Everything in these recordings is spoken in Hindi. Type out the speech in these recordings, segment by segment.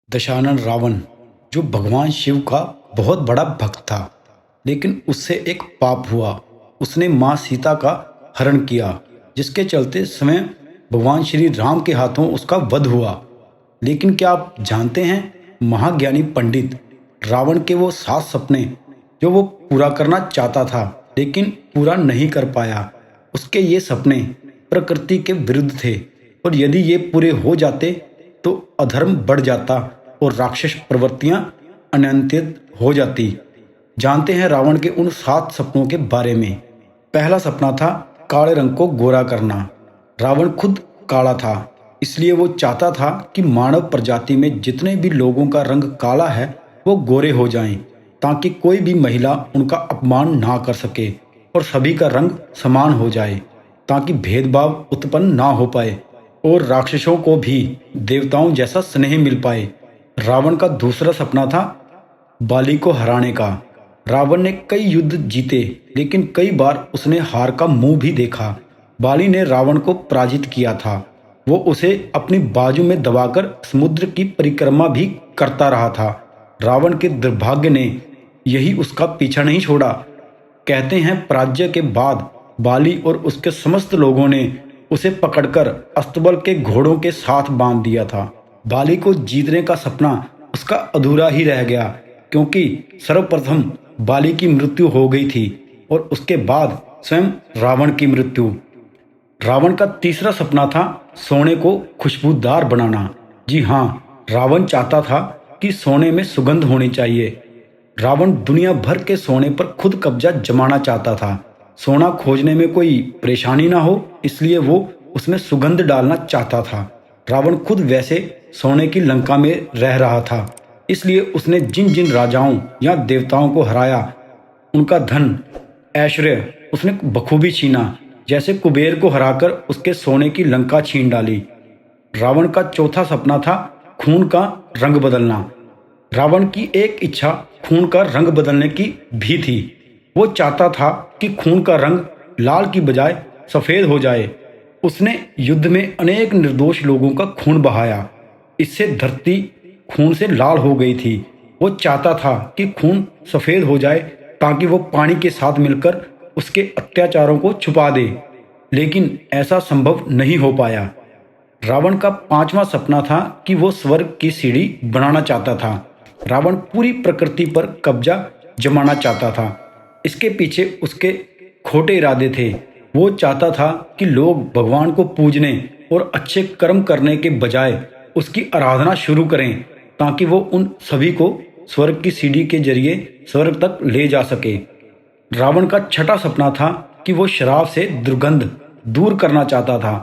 दशानन रावण जो भगवान शिव का बहुत बड़ा भक्त था, लेकिन उससे एक पाप हुआ। उसने माँ सीता का हरण किया, जिसके चलते स्वयं भगवान श्री राम के हाथों उसका वध हुआ। लेकिन क्या आप जानते हैं, महाज्ञानी पंडित रावण के वो 7 सपने जो वो पूरा करना चाहता था लेकिन पूरा नहीं कर पाया। उसके ये सपने प्रकृति के विरुद्ध थे और यदि ये पूरे हो जाते तो अधर्म बढ़ जाता और राक्षस प्रवृत्तियां अनियंत्रित हो जाती। जानते हैं रावण के उन 7 सपनों के बारे में। पहला सपना था काले रंग को गोरा करना। रावण खुद काला था, इसलिए वो चाहता था कि मानव प्रजाति में जितने भी लोगों का रंग काला है वो गोरे हो जाएं, ताकि कोई भी महिला उनका अपमान ना कर सके और सभी का रंग समान हो जाए, ताकि भेदभाव उत्पन्न ना हो पाए और राक्षसों को भी देवताओं जैसा स्नेह मिल पाए। रावण का दूसरा सपना था बाली को हराने का। रावण ने कई युद्ध जीते, लेकिन कई बार उसने हार का मुंह भी देखा। बाली ने रावण को पराजित किया था। वो उसे अपनी बाजू में दबाकर समुद्र की परिक्रमा भी करता रहा था। रावण के दुर्भाग्य ने यही उसका पीछा नहीं छोड़ा। कहते हैं पराजय के बाद बाली और उसके समस्त लोगों ने उसे पकड़कर अस्तबल के घोड़ों के साथ बांध दिया था। बाली को जीतने का सपना उसका अधूरा ही रह गया, क्योंकि सर्वप्रथम बाली की मृत्यु हो गई थी और उसके बाद स्वयं रावण की मृत्यु। रावण का तीसरा सपना था सोने को खुशबूदार बनाना। जी हाँ, रावण चाहता था कि सोने में सुगंध होनी चाहिए। रावण दुनिया भर के सोने पर खुद कब्जा जमाना चाहता था। सोना खोजने में कोई परेशानी ना हो, इसलिए वो उसमें सुगंध डालना चाहता था। रावण खुद वैसे सोने की लंका में रह रहा था, इसलिए उसने जिन जिन राजाओं या देवताओं को हराया, उनका धन ऐश्वर्य उसने बखूबी छीना। जैसे कुबेर को हराकर उसके सोने की लंका छीन डाली। रावण का चौथा सपना था खून का रंग बदलना। रावण की एक इच्छा खून का रंग बदलने की भी थी। वो चाहता था कि खून का रंग लाल की बजाय सफेद हो जाए। उसने युद्ध में अनेक निर्दोष लोगों का खून बहाया, इससे धरती खून से लाल हो गई थी। वो चाहता था कि खून सफेद हो जाए, ताकि वो पानी के साथ मिलकर उसके अत्याचारों को छुपा दे, लेकिन ऐसा संभव नहीं हो पाया। रावण का 5वां सपना था कि वो स्वर्ग की सीढ़ी बनाना चाहता था। रावण पूरी प्रकृति पर कब्जा जमाना चाहता था। इसके पीछे उसके खोटे इरादे थे। वो चाहता था कि लोग भगवान को पूजने और अच्छे कर्म करने के बजाय उसकी आराधना शुरू करें, ताकि वो उन सभी को स्वर्ग की सीढ़ी के जरिए स्वर्ग तक ले जा सके। रावण का 6वां सपना था कि वो शराब से दुर्गंध दूर करना चाहता था।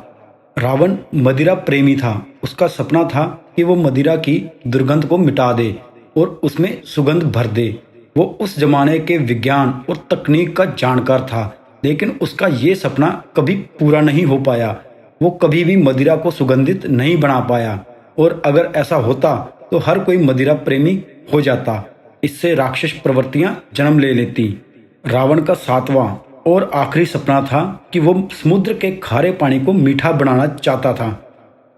रावण मदिरा प्रेमी था। उसका सपना था कि वो मदिरा की दुर्गंध को मिटा दे और उसमें सुगंध भर दे। वो उस जमाने के विज्ञान और तकनीक का जानकार था, लेकिन उसका ये सपना कभी पूरा नहीं हो पाया। वो कभी भी मदिरा को सुगंधित नहीं बना पाया, और अगर ऐसा होता तो हर कोई मदिरा प्रेमी हो जाता। इससे राक्षस प्रवृत्तियां जन्म ले लेती। रावण का 7वां और आखिरी सपना था कि वो समुद्र के खारे पानी को मीठा बनाना चाहता था।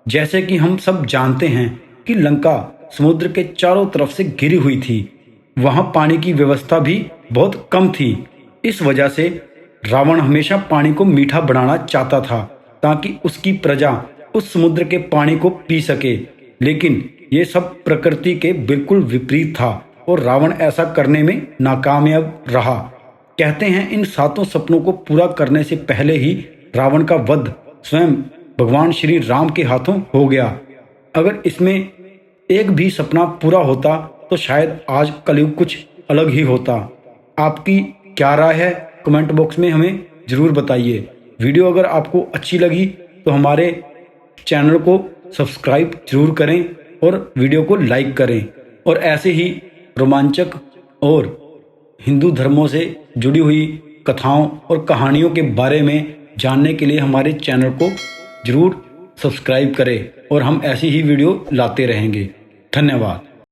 जैसे कि हम सब जानते हैं कि लंका समुद्र के चारों तरफ से घिरी हुई थी। वहां पानी की व्यवस्था भी बहुत कम थी। इस वजह से रावण हमेशा पानी को मीठा बनाना चाहता था, ताकि उसकी प्रजा उस समुद्र के पानी को पी सके। लेकिन ये सब प्रकृति के बिल्कुल विपरीत था और रावण ऐसा करने में नाकामयाब रहा। कहते हैं इन 7 सपनों को पूरा करने से पहले ही रावण का वध स्वयं भगवान श्री राम के हाथों हो गया। अगर इसमें एक भी सपना पूरा होता तो शायद आज कलयुग कुछ अलग ही होता। आपकी क्या राय है, कमेंट बॉक्स में हमें ज़रूर बताइए। वीडियो अगर आपको अच्छी लगी तो हमारे चैनल को सब्सक्राइब जरूर करें और वीडियो को लाइक करें। और ऐसे ही रोमांचक और हिंदू धर्मों से जुड़ी हुई कथाओं और कहानियों के बारे में जानने के लिए हमारे चैनल को जरूर सब्सक्राइब करें, और हम ऐसी ही वीडियो लाते रहेंगे। धन्यवाद।